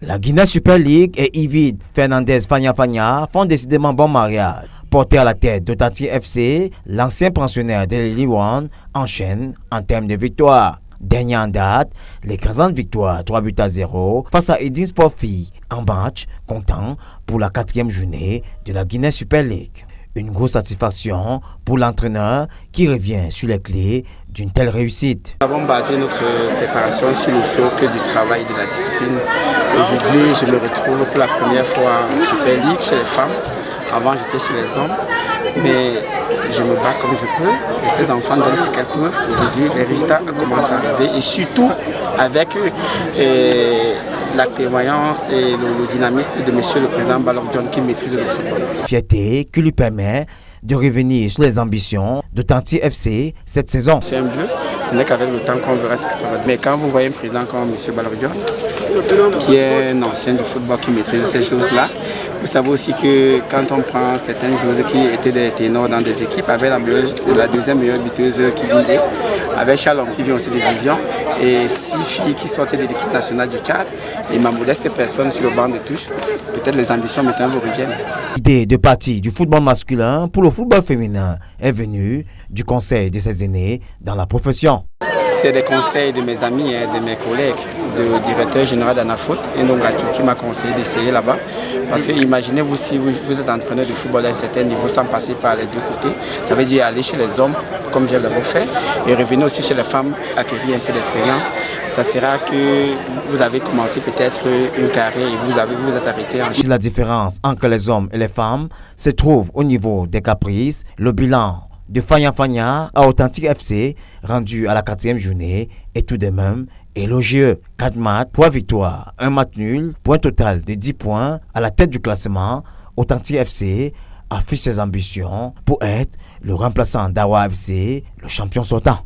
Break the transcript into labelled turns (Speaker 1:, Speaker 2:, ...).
Speaker 1: La Guinée Super League et Yvid Fernandez Fagna Fagna font décidément bon mariage. Porté à la tête d'Otanti FC, l'ancien pensionnaire de Lily One enchaîne en termes de victoires. Dernière en date, l'écrasante victoire 3-0 face à Edin Sportfi en match comptant pour la 4e journée de la Guinée Super League. Une grosse satisfaction pour l'entraîneur qui revient sur les clés d'une telle réussite.
Speaker 2: Nous avons basé notre préparation sur le socle du travail et de la discipline. Aujourd'hui, je me retrouve pour la première fois en Super League chez les femmes. Avant, j'étais chez les hommes, mais je me bats comme je peux et ces enfants donnent ce qu'elles peuvent. Aujourd'hui, les résultats commencent à arriver et surtout avec la prévoyance et le dynamisme de monsieur le président Balor John qui maîtrise le football.
Speaker 1: Fierté qui lui permet de revenir sur les ambitions d'Otanti FC cette saison.
Speaker 2: C'est un bleu, ce n'est qu'avec le temps qu'on verra ce que ça va donner. Mais quand vous voyez un président comme M. Balor John, qui est un ancien du football qui maîtrise ces choses-là, vous savez aussi que quand on prend certaines choses qui étaient des ténors dans des équipes, avec la deuxième meilleure buteuse qui vient, avec Chalom qui vient aussi des divisions, et 6 filles qui sortaient de l'équipe nationale du Tchad, et ma modeste personne sur le banc de touche, peut-être les ambitions maintenant vous reviennent.
Speaker 1: L'idée de partir du football masculin pour le football féminin est venue du conseil de ses aînés dans la profession.
Speaker 2: C'est des conseils de mes amis, de mes collègues, du directeur général d'Anafoot, Ndongatou, qui m'a conseillé d'essayer là-bas. Parce que imaginez-vous si vous êtes entraîneur de football à un certain niveau sans passer par les deux côtés. Ça veut dire aller chez les hommes, comme j'ai d'abord fait, et revenir aussi chez les femmes, acquérir un peu d'expérience. Ça sera que vous avez commencé peut-être une carrière et vous êtes arrêté en Chine.
Speaker 1: La différence entre les hommes et les femmes se trouve au niveau des caprices. Le bilan de Fagna Fagna à Authentique FC, rendu à la 4e journée, est tout de même élogieux. 4 matchs, 3 victoires, 1 match nul, pour un total de 10 points. À la tête du classement, Authentique FC affiche ses ambitions pour être le remplaçant d'Awa FC, le champion sortant.